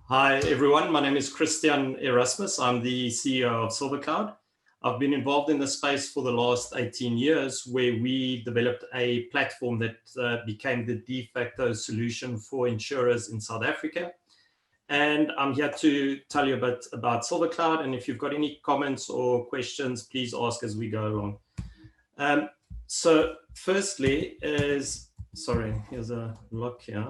Hi, everyone. My name is Christian Erasmus. I'm the CEO of SLVRCLD. I've been involved in the space for the last 18 years, where we developed a platform that became the de facto solution for insurers in South Africa. And I'm here to tell you a bit about SLVRCLD. And if you've got any comments or questions, please ask as we go along. So firstly is, sorry, here's a lock here.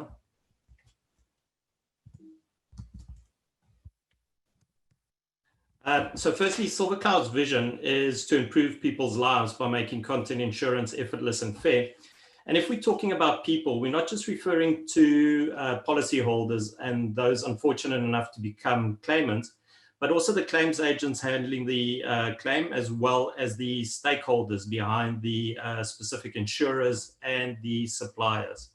So firstly, SLVRCLD's vision is to improve people's lives by making content insurance effortless and fair. And if we're talking about people, we're not just referring to policyholders and those unfortunate enough to become claimants, but also the claims agents handling the claim, as well as the stakeholders behind the specific insurers and the suppliers.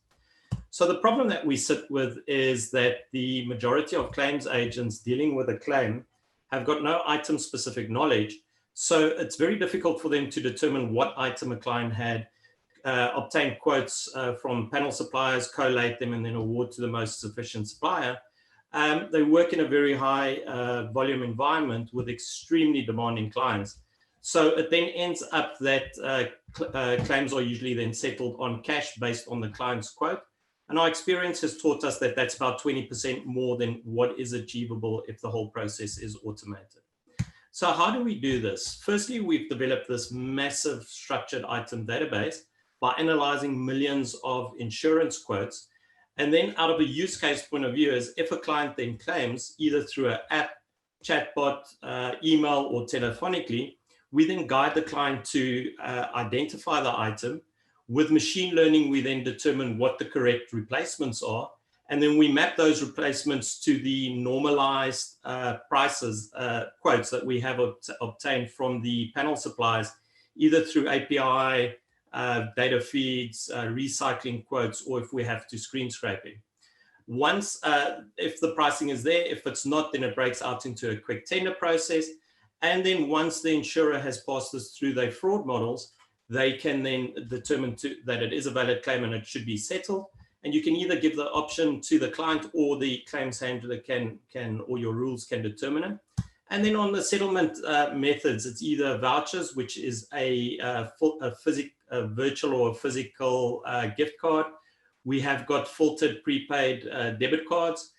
So the problem that we sit with is that the majority of claims agents dealing with a claim have got no item-specific knowledge. So it's very difficult for them to determine what item a client had, obtain quotes from panel suppliers, collate them, and then award to the most sufficient supplier. They work in a very high volume environment with extremely demanding clients. So it then ends up that claims are usually then settled on cash based on the client's quote. And our experience has taught us that that's about 20% more than what is achievable if the whole process is automated. So how do we do this? Firstly, we've developed this massive structured item database by analyzing millions of insurance quotes. And then out of a use case point of view is if a client then claims either through an app, chatbot, email, or telephonically, we then guide the client to identify the item. With machine learning, we then determine what the correct replacements are. And then we map those replacements to the normalized prices, quotes that we have obtained from the panel suppliers, either through API, data feeds, recycling quotes, or if we have to screen scraping. Once, if the pricing is there, if it's not, then it breaks out into a quick tender process. And then once the insurer has passed this through their fraud models, they can then determine that it is a valid claim and it should be settled. And you can either give the option to the client or the claims handler or your rules can determine it. And then on the settlement methods, it's either vouchers, which is a virtual or physical gift card. We have got filtered prepaid debit cards,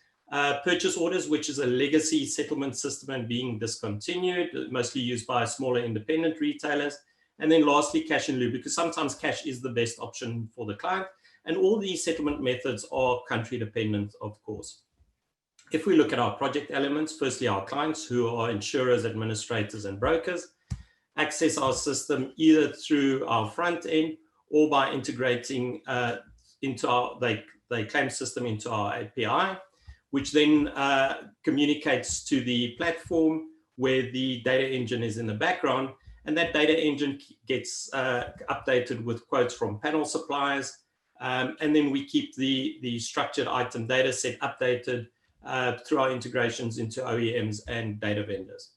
purchase orders, which is a legacy settlement system and being discontinued, mostly used by smaller independent retailers. And then lastly, cash in lieu, because sometimes cash is the best option for the client. And all these settlement methods are country dependent, of course. If we look at our project elements, firstly, our clients, who are insurers, administrators, and brokers, access our system either through our front end or by integrating into our claim system into our API, which then communicates to the platform where the data engine is in the background. And that data engine gets updated with quotes from panel suppliers. And then we keep the structured item data set updated through our integrations into OEMs and data vendors.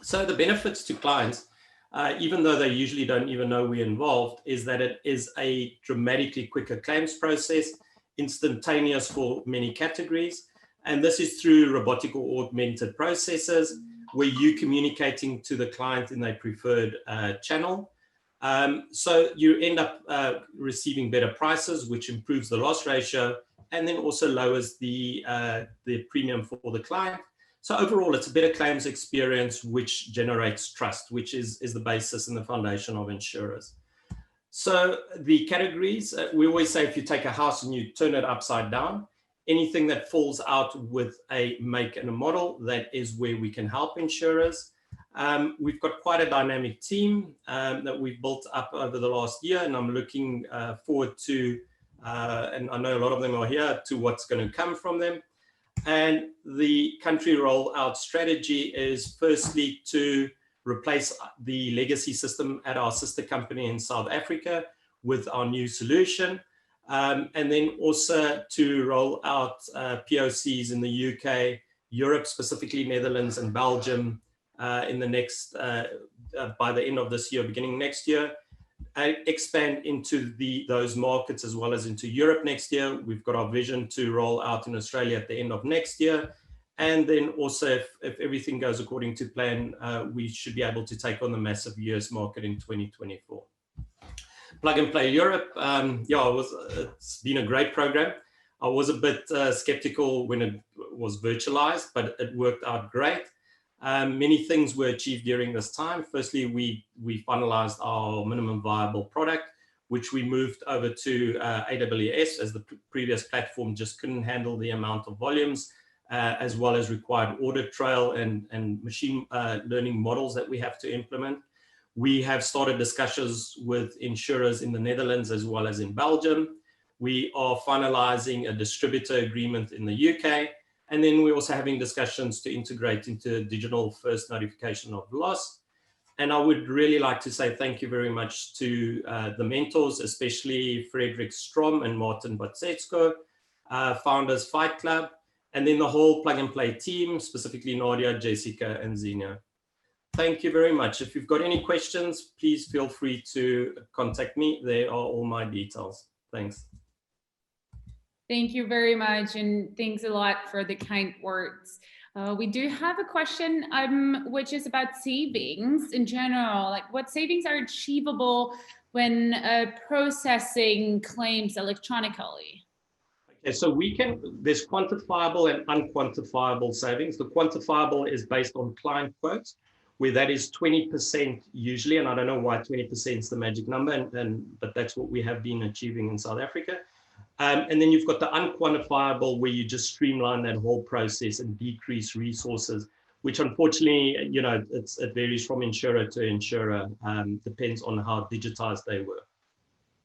So the benefits to clients, even though they usually don't even know we're involved, is that it is a dramatically quicker claims process, instantaneous for many categories. And this is through robotic or augmented processes, where you're communicating to the client in their preferred channel. So you end up receiving better prices, which improves the loss ratio, and then also lowers the premium for the client. So overall, it's a better claims experience, which generates trust, which is the basis and the foundation of insurers. So the categories, we always say if you take a house and you turn it upside down, anything that falls out with a make and a model, that is where we can help insurers. We've got quite a dynamic team that we've built up over the last year, and I'm looking forward to, and I know a lot of them are here, to what's going to come from them. And the country rollout strategy is firstly to replace the legacy system at our sister company in South Africa with our new solution. And then also to roll out POCs in the UK, Europe, specifically Netherlands and Belgium in the next, by the end of this year, beginning next year, expand into those markets as well as into Europe next year. We've got our vision to roll out in Australia at the end of next year. And then also, if everything goes according to plan, we should be able to take on the massive US market in 2024. Plug and Play Europe, yeah, it's been a great program. I was a bit skeptical when it was virtualized, but it worked out great. Many things were achieved during this time. Firstly, we finalized our minimum viable product, which we moved over to AWS, as the previous platform just couldn't handle the amount of volumes, as well as required audit trail and machine learning models that we have to implement. We have started discussions with insurers in the Netherlands as well as in Belgium. We are finalizing a distributor agreement in the UK. And then we're also having discussions to integrate into digital first notification of loss. And I would really like to say thank you very much to the mentors, especially Frederick Strom and Martin Botsetsko, Founders Fight Club, and then the whole Plug and Play team, specifically Nadia, Jessica, and Zenia. Thank you very much. If you've got any questions, please feel free to contact me. There are all my details. Thanks. Thank you very much, and thanks a lot for the kind words. We do have a question, which is about savings in general. Like, what savings are achievable when processing claims electronically? Okay, so there's quantifiable and unquantifiable savings. The quantifiable is based on client quotes, where that is 20% usually, and I don't know why 20% is the magic number, but that's what we have been achieving in South Africa. And then you've got the unquantifiable, where you just streamline that whole process and decrease resources, which unfortunately, you know, it varies from insurer to insurer, depends on how digitized they were.